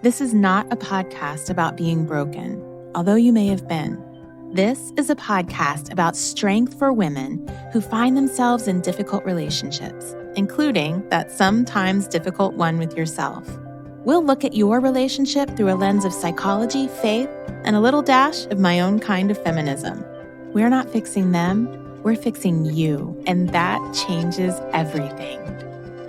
This is not a podcast about being broken, although you may have been. This is a podcast about strength for women who find themselves in difficult relationships, including that sometimes difficult one with yourself. We'll look at your relationship through a lens of psychology, faith, and a little dash of my own kind of feminism. We're not fixing them, we're fixing you, and that changes everything.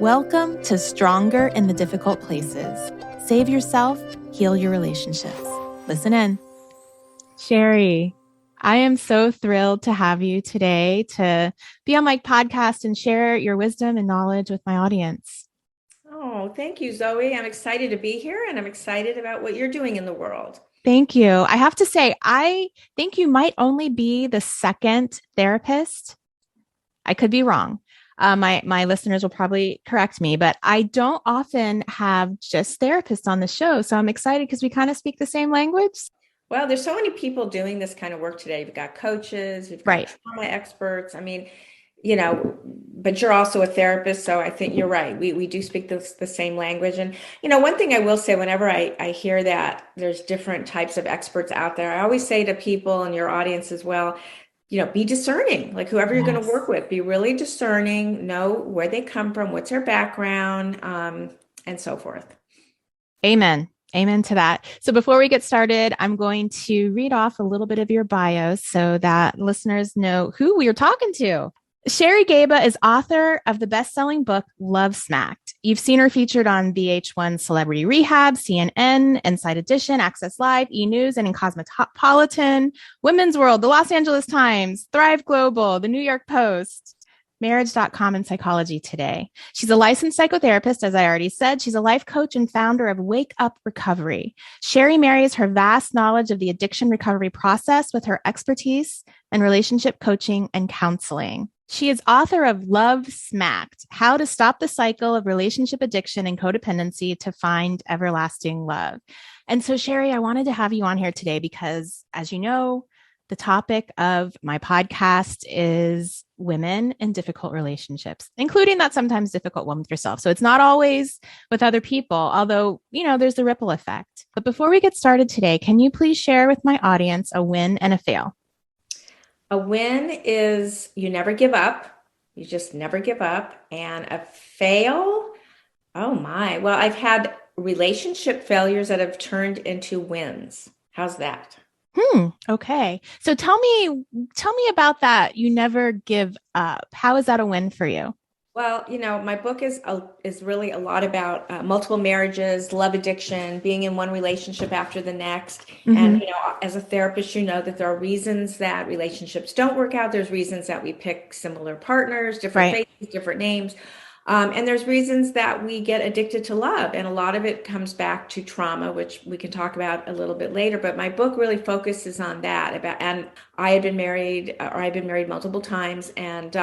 Welcome to Stronger in the Difficult Places. Save yourself, heal your relationships. Listen in. Sherry, I am so thrilled to have you today to be on my podcast and share your wisdom and knowledge with my audience. Oh, thank you, Zoe. I'm excited to be here and I'm excited about what you're doing in the world. Thank you. I have to say, I think you might only be the second therapist. I could be wrong. My listeners will probably correct me, but I don't often have just therapists on the show. So I'm excited because we kind of speak the same language. Well, there's so many people doing this kind of work today. You've got coaches, you've got trauma experts. I mean, but you're also a therapist. So I think you're right. We do speak the same language. And, one thing I will say, whenever I hear that there's different types of experts out there, I always say to people in your audience as well, be discerning, like whoever you're going to work with, be really discerning, know where they come from, what's their background, and so forth. Amen. Amen to that. So before we get started, I'm going to read off a little bit of your bio so that listeners know who we are talking to. Sherry Gaba is author of the best-selling book, Love Smacked. You've seen her featured on VH1 Celebrity Rehab, CNN, Inside Edition, Access Live, E! News, and in Cosmopolitan, Women's World, The Los Angeles Times, Thrive Global, The New York Post, Marriage.com, and Psychology Today. She's a licensed psychotherapist, as I already said. She's a life coach and founder of Wake Up Recovery. Sherry marries her vast knowledge of the addiction recovery process with her expertise in relationship coaching and counseling. She is author of Love Smacked, How to Stop the Cycle of Relationship Addiction and Codependency to Find Everlasting Love. And so, Sherry, I wanted to have you on here today because, as you know, the topic of my podcast is women in difficult relationships, including that sometimes difficult one with yourself. So it's not always with other people, although, there's the ripple effect. But before we get started today, can you please share with my audience a win and a fail? A win is you never give up. You just never give up. And a fail, oh my. Well, I've had relationship failures that have turned into wins. How's that? Okay. So tell me about that. You never give up. How is that a win for you? Well, my book is really a lot about multiple marriages, love addiction, being in one relationship after the next. Mm-hmm. And, as a therapist, that there are reasons that relationships don't work out. There's reasons that we pick similar partners, different faces, different names. And there's reasons that we get addicted to love. And a lot of it comes back to trauma, which we can talk about a little bit later. But my book really focuses on that. And I've been married multiple times. And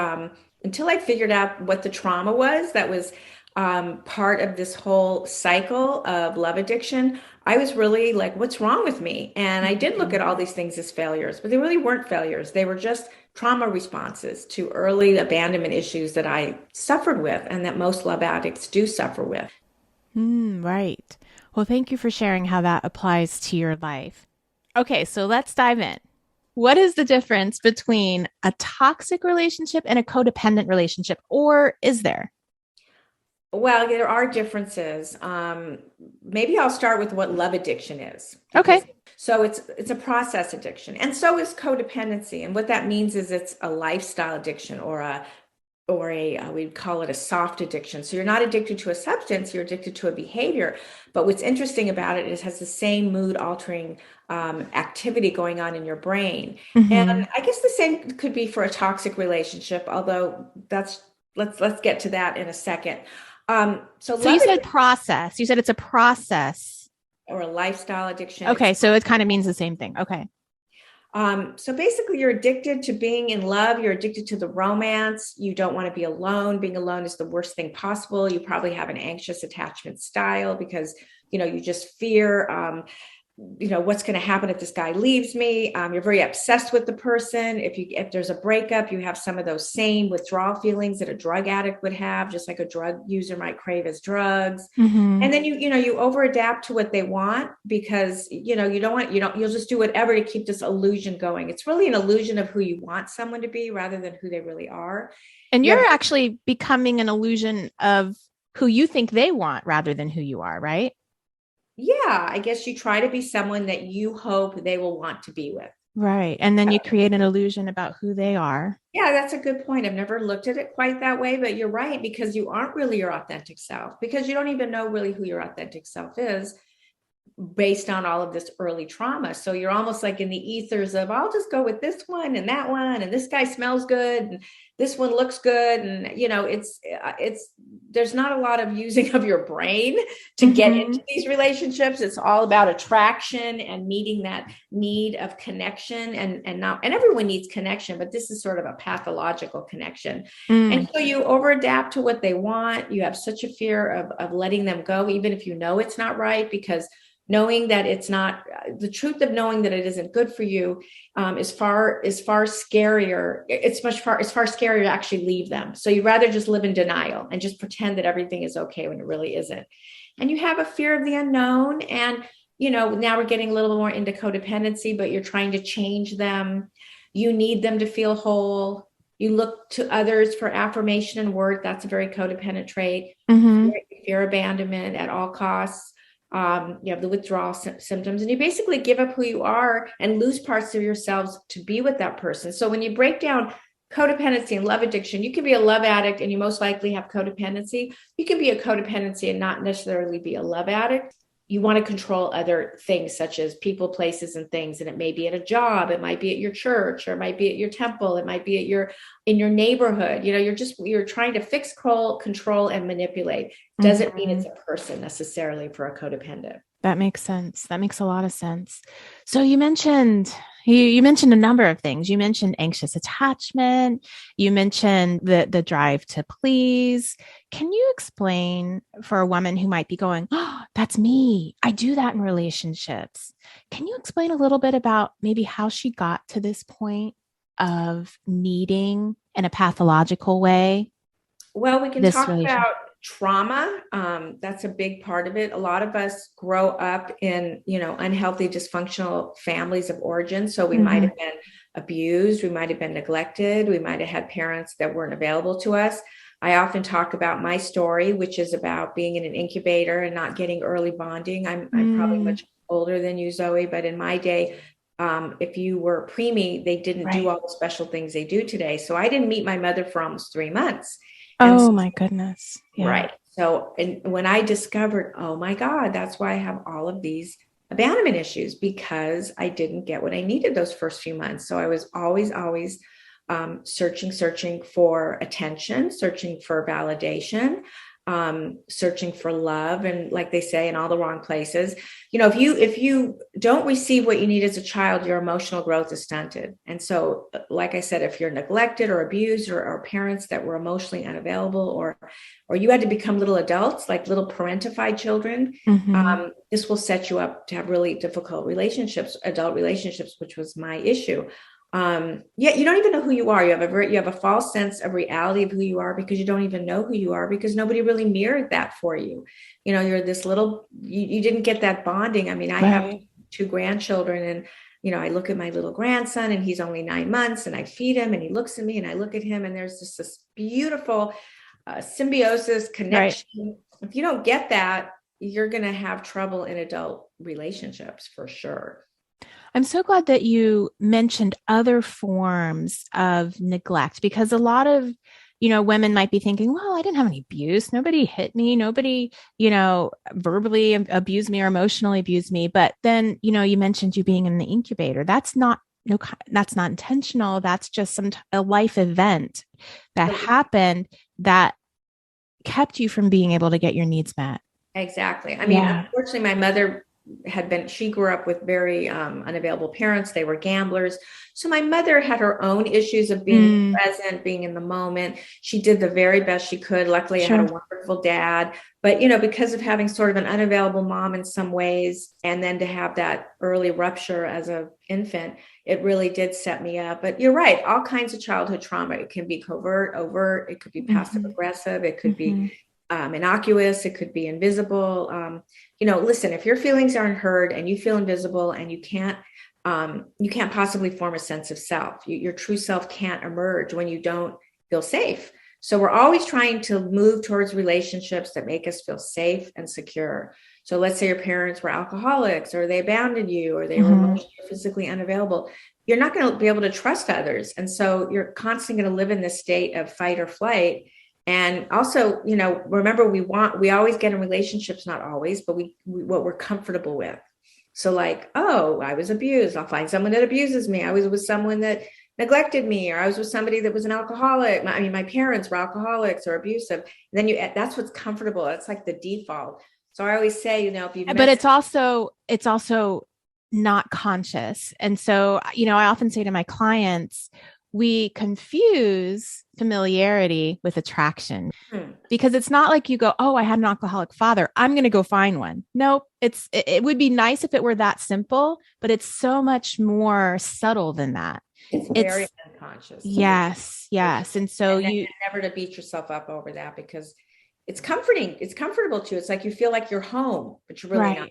until I figured out what the trauma was that was part of this whole cycle of love addiction, I was really like, what's wrong with me? And I did look at all these things as failures, but they really weren't failures. They were just trauma responses to early abandonment issues that I suffered with and that most love addicts do suffer with. Right. Well, thank you for sharing how that applies to your life. Okay, so let's dive in. What is the difference between a toxic relationship and a codependent relationship, or is there? Well, there are differences. Maybe I'll start with what love addiction is. Okay. So it's a process addiction, and so is codependency. And what that means is it's a lifestyle addiction, or we'd call it a soft addiction. So you're not addicted to a substance, you're addicted to a behavior. But what's interesting about it is it has the same mood altering activity going on in your brain. Mm-hmm. And I guess the same could be for a toxic relationship, although let's get to that in a second. So you said process. You said it's a process. Or a lifestyle addiction. Okay, so it kind of means the same thing. Okay. So basically, you're addicted to being in love. You're addicted to the romance. You don't want to be alone. Being alone is the worst thing possible. You probably have an anxious attachment style because, you just fear what's going to happen if this guy leaves me. You're very obsessed with the person. If there's a breakup, you have some of those same withdrawal feelings that a drug addict would have, just like a drug user might crave as drugs. Mm-hmm. And then you over adapt to what they want, because you'll just do whatever to keep this illusion going. It's really an illusion of who you want someone to be rather than who they really are. And you're actually becoming an illusion of who you think they want rather than who you are, right? Yeah, I guess you try to be someone that you hope they will want to be with. Right. And then you create an illusion about who they are. Yeah, that's a good point. I've never looked at it quite that way, but you're right, because you aren't really your authentic self, because you don't even know really who your authentic self is based on all of this early trauma. So you're almost like in the ethers of, I'll just go with this one and that one, and this guy smells good and this one looks good. And it's there's not a lot of using of your brain to get into these relationships. It's all about attraction and meeting that need of connection, and everyone needs connection, but this is sort of a pathological connection. And so you over adapt to what they want. You have such a fear of letting them go, even if you know it's not right, because knowing that it's not the truth of knowing that it isn't good for you is far scarier. It's far scarier to actually leave them. So you'd rather just live in denial and just pretend that everything is okay when it really isn't. And you have a fear of the unknown. And, now we're getting a little more into codependency, but you're trying to change them. You need them to feel whole. You look to others for affirmation and worth. That's a very codependent trait. Fear abandonment at all costs. You have the withdrawal symptoms, and you basically give up who you are and lose parts of yourselves to be with that person. So when you break down codependency and love addiction, you can be a love addict and you most likely have codependency. You can be a codependency and not necessarily be a love addict. You want to control other things such as people, places, and things. And it may be at a job, it might be at your church, or it might be at your temple, it might be in your neighborhood. You're trying to fix, control, and manipulate. Doesn't mean it's a person necessarily for a codependent. That makes sense. That makes a lot of sense. So you mentioned a number of things. You mentioned anxious attachment. You mentioned the drive to please. Can you explain for a woman who might be going, oh, that's me. I do that in relationships. Can you explain a little bit about maybe how she got to this point of needing in a pathological way? Well, we can talk about trauma. That's a big part of it. A lot of us grow up in, unhealthy, dysfunctional families of origin. So we might have been abused. We might have been neglected. We might have had parents that weren't available to us. I often talk about my story, which is about being in an incubator and not getting early bonding. I'm probably much older than you, Zoe, but in my day, if you were preemie, they didn't do all the special things they do today. So I didn't meet my mother for almost 3 months. My goodness. Yeah. Right. So, and when I discovered, oh my God, that's why I have all of these abandonment issues, because I didn't get what I needed those first few months. So I was always searching for attention, searching for validation, searching for love. And like they say, in all the wrong places, if you don't receive what you need as a child, your emotional growth is stunted. And so, like I said, if you're neglected or abused, or parents that were emotionally unavailable, or you had to become little adults, like little parentified children, this will set you up to have really difficult adult relationships, which was my issue. You don't even know who you are. You have a false sense of reality of who you are, because you don't even know who you are, because nobody really mirrored that for you. You're this little, you didn't get that bonding. I mean, I have 2 grandchildren, and, I look at my little grandson, and he's only 9 months, and I feed him, and he looks at me, and I look at him, and there's just this beautiful symbiosis connection. Right. If you don't get that, you're going to have trouble in adult relationships for sure. I'm so glad that you mentioned other forms of neglect, because a lot of, women might be thinking, well, I didn't have any abuse. Nobody hit me. Nobody, verbally abused me or emotionally abused me. But then, you mentioned you being in the incubator. That's not intentional. That's just a life event that happened that kept you from being able to get your needs met. Exactly. I mean, unfortunately, my mother she grew up with very unavailable parents. They were gamblers. So my mother had her own issues of being present, being in the moment. She did the very best she could. Luckily, I had a wonderful dad. But, because of having sort of an unavailable mom in some ways, and then to have that early rupture as an infant, it really did set me up. But you're right. All kinds of childhood trauma. It can be covert, overt. It could be passive aggressive. It could be innocuous. It could be invisible. Listen, if your feelings aren't heard and you feel invisible and you can't possibly form a sense of self. Your true self can't emerge when you don't feel safe. So we're always trying to move towards relationships that make us feel safe and secure. So let's say your parents were alcoholics, or they abandoned you, or they were emotionally or physically unavailable. You're not going to be able to trust others. And so you're constantly going to live in this state of fight or flight. And also, remember, we always get in relationships, not always, but what we're comfortable with. So like, oh, I was abused. I'll find someone that abuses me. I was with someone that neglected me, or I was with somebody that was an alcoholic. My parents were alcoholics or abusive. And then that's what's comfortable. It's like the default. So I always say, if you, but it's also not conscious. And so, I often say to my clients, we confuse familiarity with attraction, because it's not like you go, oh, I had an alcoholic father, I'm going to go find one. Nope. It would be nice if it were that simple, but it's so much more subtle than that. It's very unconscious. Yes. And so you never to beat yourself up over that, because it's comforting. It's comfortable too. It's like you feel like you're home, but you're really not.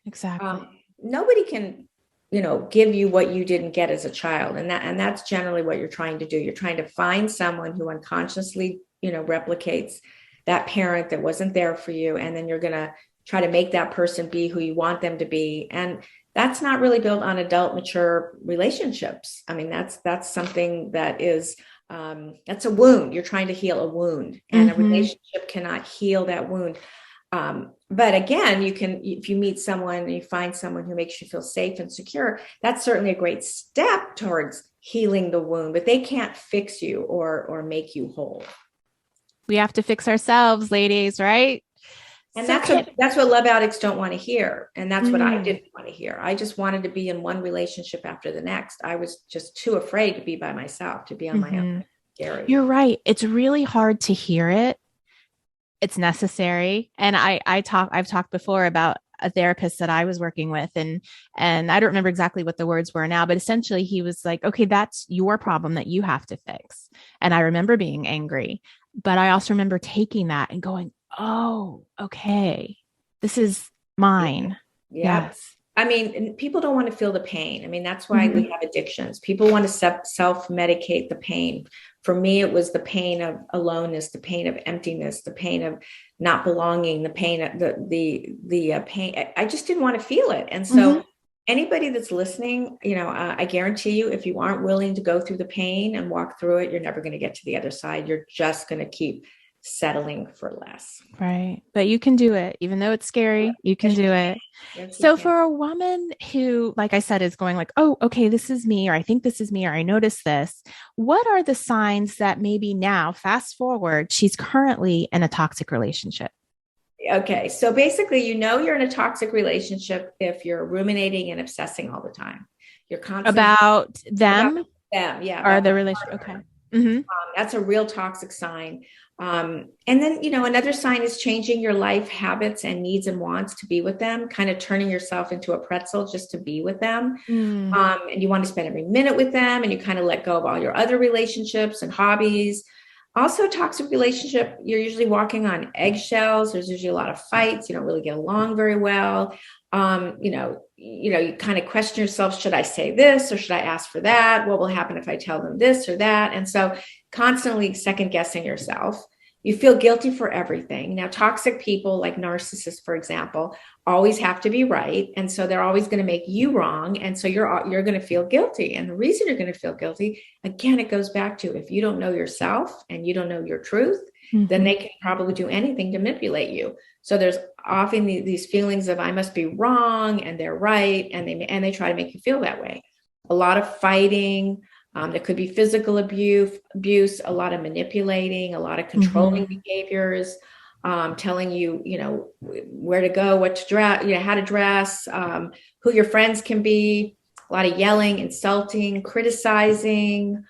Exactly. Nobody can give you what you didn't get as a child. And that's generally what you're trying to do. You're trying to find someone who unconsciously, replicates that parent that wasn't there for you. And then you're going to try to make that person be who you want them to be. And that's not really built on adult, mature relationships. I mean, that's something that is, that's a wound. You're trying to heal a wound, and a relationship cannot heal that wound. But again, if you meet someone and you find someone who makes you feel safe and secure, that's certainly a great step towards healing the wound, but they can't fix you or make you whole. We have to fix ourselves, ladies, right? And that's what love addicts don't want to hear. And that's what I didn't want to hear. I just wanted to be in one relationship after the next. I was just too afraid to be by myself, to be on my own. Scary. You're right. It's really hard to hear it. It's necessary. And I've talked before about a therapist that I was working with, and I don't remember exactly what the words were now, but essentially he was like, okay, that's your problem that you have to fix. And I remember being angry, but I also remember taking that and going, oh, okay, this is mine. Yeah. Yes. I mean, people don't want to feel the pain. I mean, that's why we have addictions. People want to self-medicate the pain. For me, it was the pain of aloneness, the pain of emptiness, the pain of not belonging, the pain of the pain. I just didn't want to feel it. And so anybody that's listening, I guarantee you, if you aren't willing to go through the pain and walk through it, you're never going to get to the other side. You're just going to keep settling for less. Right. But you can do it. Even though it's scary, you can do it. Yes, so for a woman who, like I said, is going like, oh, okay, this is me, or I think this is me, or I notice this, what are the signs that maybe now, fast forward, she's currently in a toxic relationship? Okay. So basically, you're in a toxic relationship if you're ruminating and obsessing all the time. You're constantly about them. Yeah. Or the relationship. Okay. That's a real toxic sign. And then, another sign is changing your life habits and needs and wants to be with them, kind of turning yourself into a pretzel just to be with them. And you want to spend every minute with them, and you kind of let go of all your other relationships and hobbies. Also, a toxic relationship, you're usually walking on eggshells. There's usually a lot of fights. You don't really get along very well. You kind of question yourself, should I say this or should I ask for that? What will happen if I tell them this or that? And so constantly second guessing yourself. You feel guilty for everything. Now, toxic people like narcissists, for example, always have to be right. And so they're always going to make you wrong. And so you're going to feel guilty. And the reason you're going to feel guilty, again, it goes back to, if you don't know yourself and you don't know your truth, then they can probably do anything to manipulate you. So there's often these feelings of I must be wrong and they're right. And they try to make you feel that way. A lot of fighting. There could be physical abuse, a lot of manipulating, a lot of controlling behaviors. telling you, where to go, what to dress, how to dress, who your friends can be, a lot of yelling, insulting, criticizing,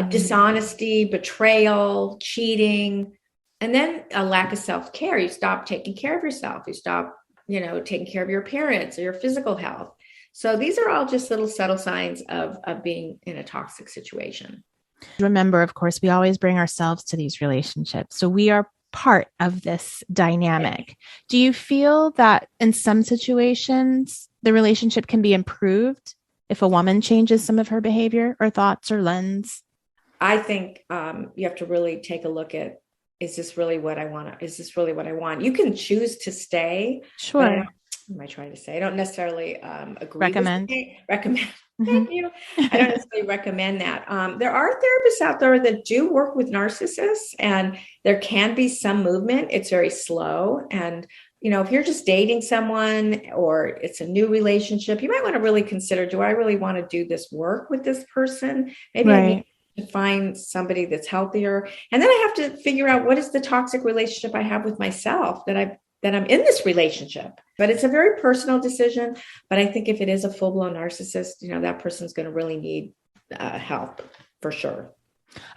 dishonesty, betrayal, cheating, and then a lack of self-care. You stop taking care of yourself. You stop, taking care of your appearance or your physical health. So these are all just little subtle signs of being in a toxic situation. Remember, of course, we always bring ourselves to these relationships. So we are part of this dynamic. Do you feel that in some situations, the relationship can be improved if a woman changes some of her behavior or thoughts or lens? I think you have to really take a look at, is this really what I want? Is this really what I want? You can choose to stay. Sure. What am I trying to say? I don't necessarily agree. Recommend. Recommend. Thank you. I don't necessarily recommend that. There are therapists out there that do work with narcissists, and there can be some movement. It's very slow. And, if you're just dating someone or it's a new relationship, you might want to really consider, do I really want to do this work with this person? Maybe I need to find somebody that's healthier. And then I have to figure out, what is the toxic relationship I have with myself that I'm in this relationship. But it's a very personal decision. But I think if it is a full-blown narcissist, that person's going to really need help for sure.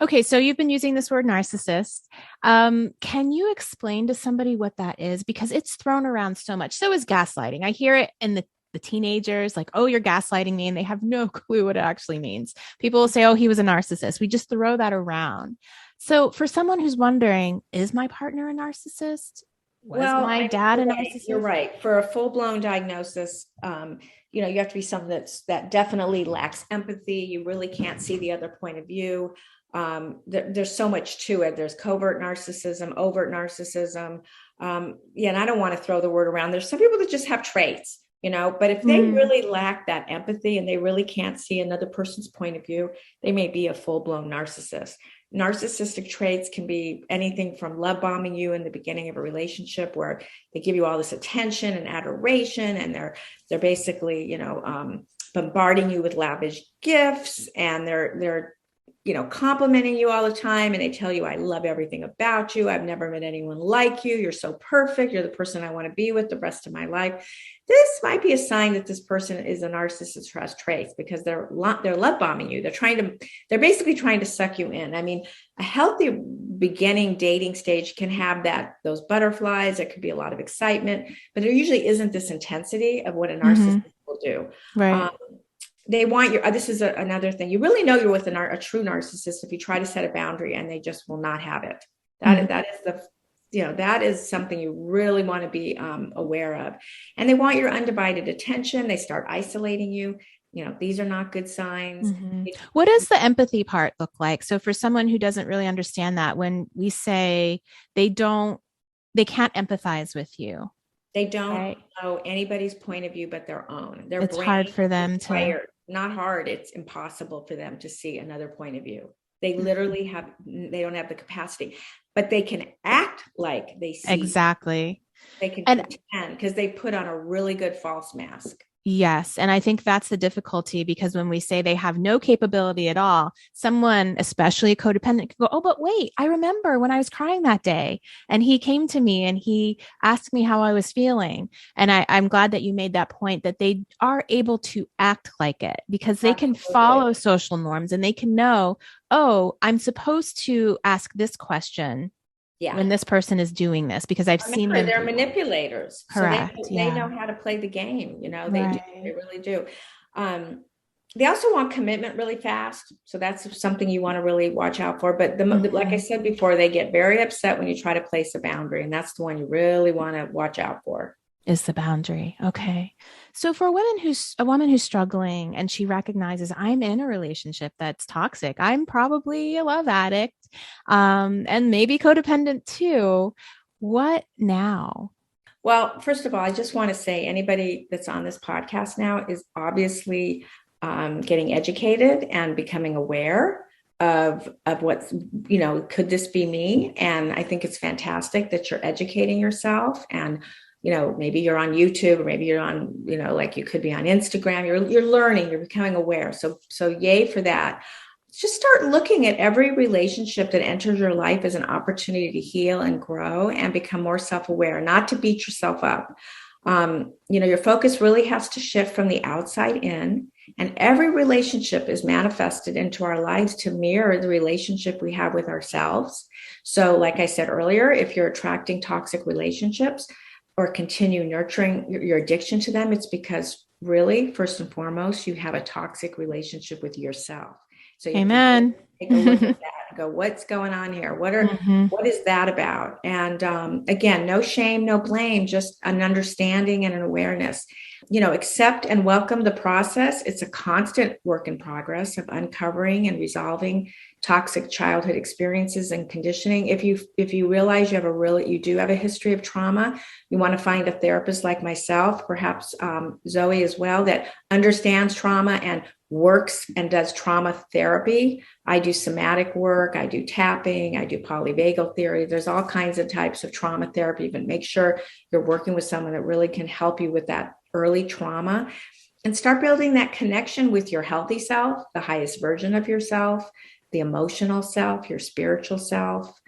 Okay, so you've been using this word narcissist. Can you explain to somebody what that is? Because it's thrown around so much. So is gaslighting. I hear it in the teenagers, like, oh, you're gaslighting me, and they have no clue what it actually means. People will say, oh, he was a narcissist. We just throw that around. So for someone who's wondering, is my partner a narcissist? Was my dad a narcissist? You're right. For a full-blown diagnosis, you have to be someone that definitely lacks empathy. You really can't see the other point of view. There's so much to it. There's covert narcissism, overt narcissism. And I don't want to throw the word around. There's some people that just have traits, but if they really lack that empathy and they really can't see another person's point of view, they may be a full-blown narcissist. Narcissistic traits can be anything from love bombing you in the beginning of a relationship, where they give you all this attention and adoration, and they're basically, bombarding you with lavish gifts, and they're complimenting you all the time, and they tell you, I love everything about you. I've never met anyone like you. You're so perfect. You're the person I want to be with the rest of my life. This might be a sign that this person is a narcissist who has traits, because they're love bombing you. They're basically trying to suck you in. I mean, a healthy beginning dating stage can have those butterflies. There could be a lot of excitement, but there usually isn't this intensity of what a narcissist will do. Right. They want you. This is another thing. You really know you're with a true narcissist if you try to set a boundary and they just will not have it. That is something you really want to be aware of. And they want your undivided attention. They start isolating you. These are not good signs. What does the empathy part look like? So for someone who doesn't really understand that, when we say they can't empathize with you. They don't know anybody's point of view but their own. It's hard for them to. Not hard. It's impossible for them to see another point of view. They literally they don't have the capacity, but they can act like they see. Exactly. They can pretend, because they put on a really good false mask. Yes. And I think that's the difficulty, because when we say they have no capability at all, someone, especially a codependent, can go, oh, but wait, I remember when I was crying that day and he came to me and he asked me how I was feeling. And I'm glad that you made that point, that they are able to act like it, because they can follow social norms and they can know, oh, I'm supposed to ask this question. Yeah. When this person is doing this, because I've seen them. They're manipulators. Correct. So they know how to play the game. They do. They really do. They also want commitment really fast. So that's something you want to really watch out for. But like I said before, they get very upset when you try to place a boundary. And that's the one you really want to watch out for. Is the boundary. Okay. So for a woman who's struggling and she recognizes, I'm in a relationship that's toxic, I'm probably a love addict, and maybe codependent too. What now? Well, first of all, I just want to say anybody that's on this podcast now is obviously getting educated and becoming aware of what's, could this be me? And I think it's fantastic that you're educating yourself, and maybe you're on YouTube, or maybe you're on, like you could be on Instagram. You're learning, you're becoming aware. So yay for that. just start looking at every relationship that enters your life as an opportunity to heal and grow and become more self-aware, not to beat yourself up. Your focus really has to shift from the outside in, and every relationship is manifested into our lives to mirror the relationship we have with ourselves. So, like I said earlier, if you're attracting toxic relationships or continue nurturing your addiction to them, it's because really, first and foremost, you have a toxic relationship with yourself. So you have Amen. to take a look at that and go, what's going on here? Mm-hmm. What is that about? And again, no shame, no blame, just an understanding and an awareness. Accept and welcome the process. It's a constant work in progress of uncovering and resolving toxic childhood experiences and conditioning. If you realize you do have a history of trauma, you want to find a therapist like myself, perhaps Zoe as well, that understands trauma and works and does trauma therapy. I do somatic work, I do tapping, I do polyvagal theory. There's all kinds of types of trauma therapy, but make sure you're working with someone that really can help you with that early trauma and start building that connection with your healthy self, the highest version of yourself, the emotional self, your spiritual self.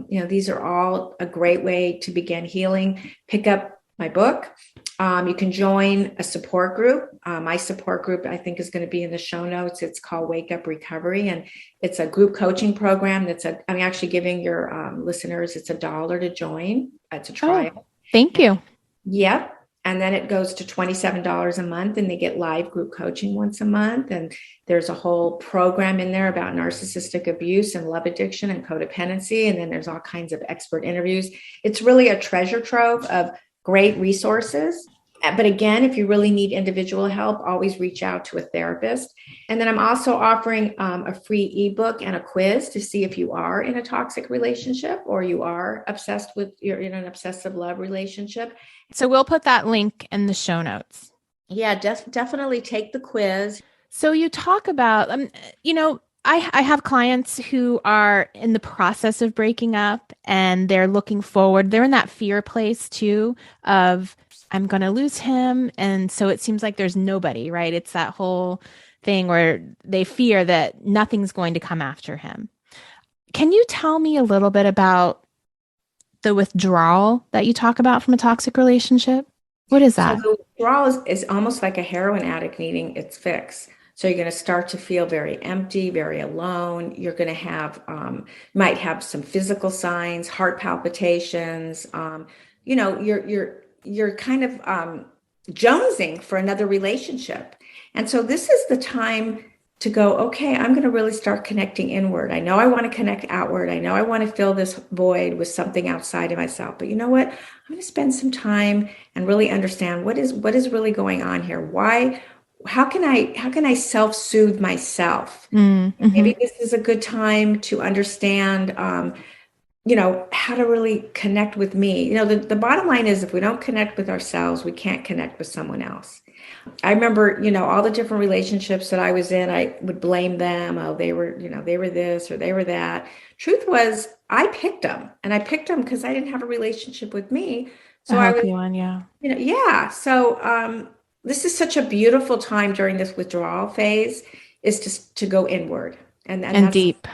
These are all a great way to begin healing. Pick up my book. You can join a support group. My support group, I think, is going to be in the show notes. It's called Wake Up Recovery, and it's a group coaching program. I'm actually giving your listeners, it's $1 to join. It's a trial. Oh, thank you. Yep. And then it goes to $27 a month, and they get live group coaching once a month. And there's a whole program in there about narcissistic abuse and love addiction and codependency. And then there's all kinds of expert interviews. It's really a treasure trove of great resources. But again, if you really need individual help, always reach out to a therapist. And then I'm also offering a free ebook and a quiz to see if you are in a toxic relationship or you're in an obsessive love relationship. So we'll put that link in the show notes. Yeah, definitely take the quiz. So you talk about, I have clients who are in the process of breaking up and they're looking forward. They're in that fear place too of, I'm going to lose him. And so it seems like there's nobody, right? It's that whole thing where they fear that nothing's going to come after him. Can you tell me a little bit about the withdrawal that you talk about from a toxic relationship? What is that? So the withdrawal is almost like a heroin addict needing its fix. So you're going to start to feel very empty, very alone. You're going to have, might have some physical signs, heart palpitations. You're kind of jonesing for another relationship. And so this is the time to go, okay, I'm going to really start connecting inward. I know I want to connect outward. I know I want to fill this void with something outside of myself. But you know what? I'm going to spend some time and really understand what is really going on here. Why? How can I self-soothe myself? Mm-hmm. Maybe this is a good time to understand, how to really connect with me. The bottom line is if we don't connect with ourselves, we can't connect with someone else. I remember, all the different relationships that I was in, I would blame them. Oh, they were this or they were that. Truth was, I picked them, and I picked them because I didn't have a relationship with me. So A I was, healthy one, yeah. yeah. So this is such a beautiful time during this withdrawal phase is to go inward and that's deep.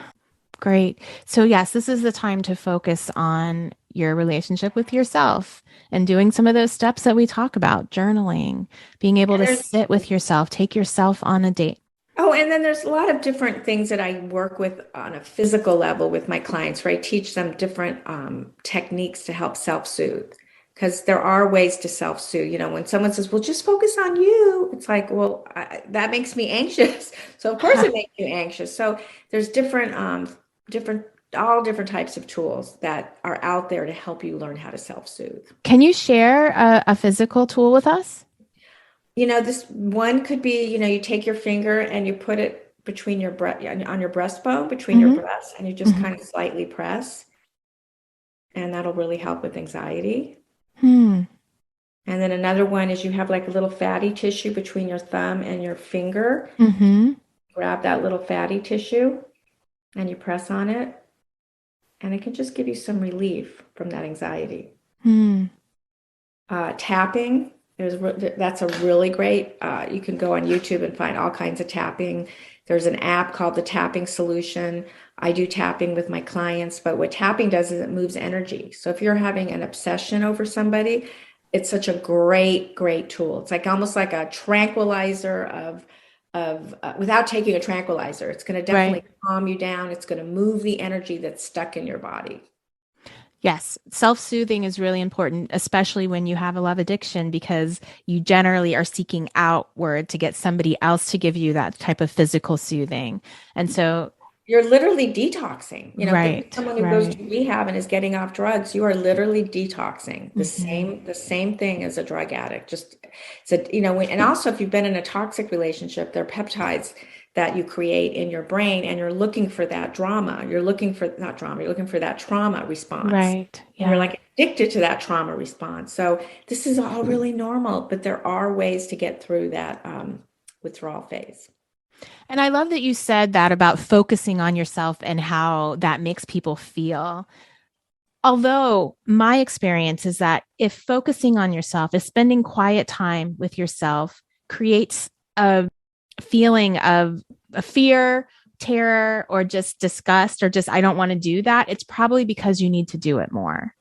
Great. So yes, this is the time to focus on your relationship with yourself and doing some of those steps that we talk about, journaling, being able to sit with yourself, take yourself on a date. Oh, and then there's a lot of different things that I work with on a physical level with my clients, where I teach them different techniques to help self-soothe. Because there are ways to self-soothe. When someone says, well, just focus on you, it's like, well, that makes me anxious. So of course it makes you anxious. So there's all different types of tools that are out there to help you learn how to self-soothe. Can you share a physical tool with us? This one could be, you take your finger and you put it between your on your breastbone, between your breasts, and you just kind of slightly press. And that'll really help with anxiety. And then another one is you have like a little fatty tissue between your thumb and your finger. Grab that little fatty tissue and you press on it. And it can just give you some relief from that anxiety. Tapping That's a really great, you can go on YouTube and find all kinds of tapping. There's an app called the Tapping Solution. I do tapping with my clients, but what tapping does is it moves energy. So if you're having an obsession over somebody, it's such a great, great tool. It's like almost like a tranquilizer of without taking a tranquilizer. It's going to definitely calm you down. It's going to move the energy that's stuck in your body. Yes, self-soothing is really important, especially when you have a love addiction, because you generally are seeking outward to get somebody else to give you that type of physical soothing. And so you're literally detoxing. Think of someone who goes right. to rehab and is getting off drugs. You are literally detoxing. The same thing as a drug addict. Just so and also if you've been in a toxic relationship, there are peptides that you create in your brain, and you're looking for that drama. You're looking for not drama. You're looking for that trauma response. Right. Yeah. And you're like addicted to that trauma response. So this is all really normal, but there are ways to get through that withdrawal phase. And I love that you said that about focusing on yourself and how that makes people feel. Although my experience is that if focusing on yourself, if spending quiet time with yourself creates a feeling of a fear, terror, or just disgust, or just, I don't want to do that, it's probably because you need to do it more.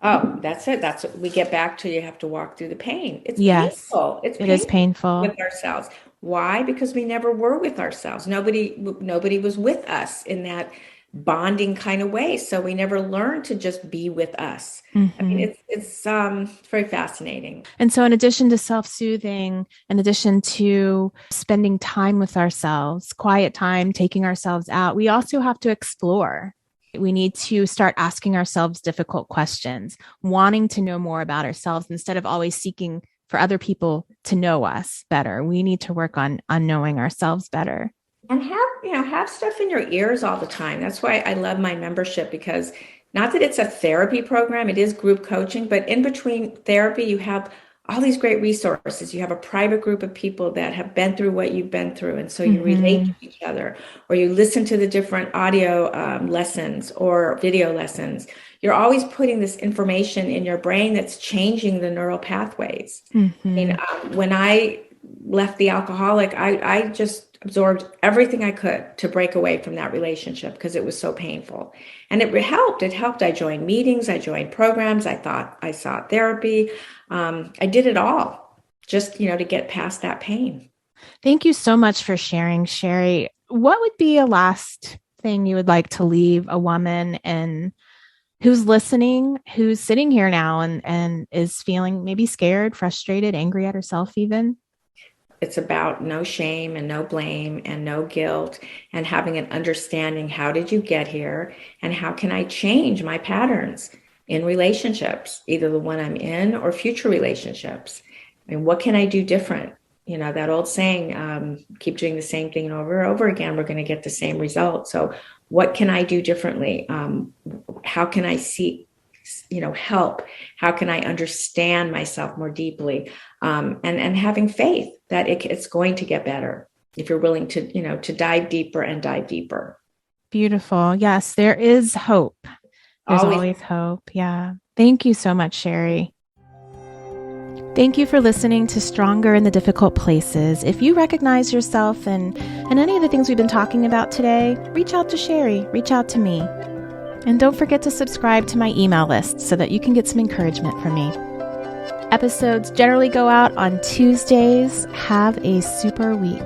Oh, that's it. That's what we get back to. You have to walk through the pain. It's painful. It's it is painful with ourselves. Why? Because we never were with ourselves. Nobody was with us in that bonding kind of way. So we never learned to just be with us. I mean, it's very fascinating. And so in addition to self-soothing, in addition to spending time with ourselves, quiet time, taking ourselves out, we also have to explore. We need to start asking ourselves difficult questions, wanting to know more about ourselves instead of always seeking for other people to know us better. We need to work on knowing ourselves better. And have stuff in your ears all the time. That's why I love my membership, because not that it's a therapy program, it is group coaching, but in between therapy, you have all these great resources. You have a private group of people that have been through what you've been through. And so you relate to each other, or you listen to the different audio lessons or video lessons. You're always putting this information in your brain that's changing the neural pathways. I mean, when I left the alcoholic, I just absorbed everything I could to break away from that relationship because it was so painful. And it helped. It helped. I joined meetings. I joined programs. I sought therapy. I did it all just, to get past that pain. Thank you so much for sharing, Sherry. What would be a last thing you would like to leave a woman and who's listening, who's sitting here now and is feeling maybe scared, frustrated, angry at herself even? It's about no shame and no blame and no guilt, and having an understanding, how did you get here and how can I change my patterns in relationships, either the one I'm in or future relationships? I mean, what can I do different? That old saying, keep doing the same thing over and over again, we're going to get the same result. So what can I do differently? How can I seek help? How can I understand myself more deeply? And having faith that it's going to get better if you're willing to, to dive deeper and dive deeper. Beautiful. Yes, there is hope. There's always hope. Yeah. Thank you so much, Sherry. Thank you for listening to Stronger in the Difficult Places. If you recognize yourself in any of the things we've been talking about today, reach out to Sherry, reach out to me. And don't forget to subscribe to my email list so that you can get some encouragement from me. Episodes generally go out on Tuesdays. Have a super week.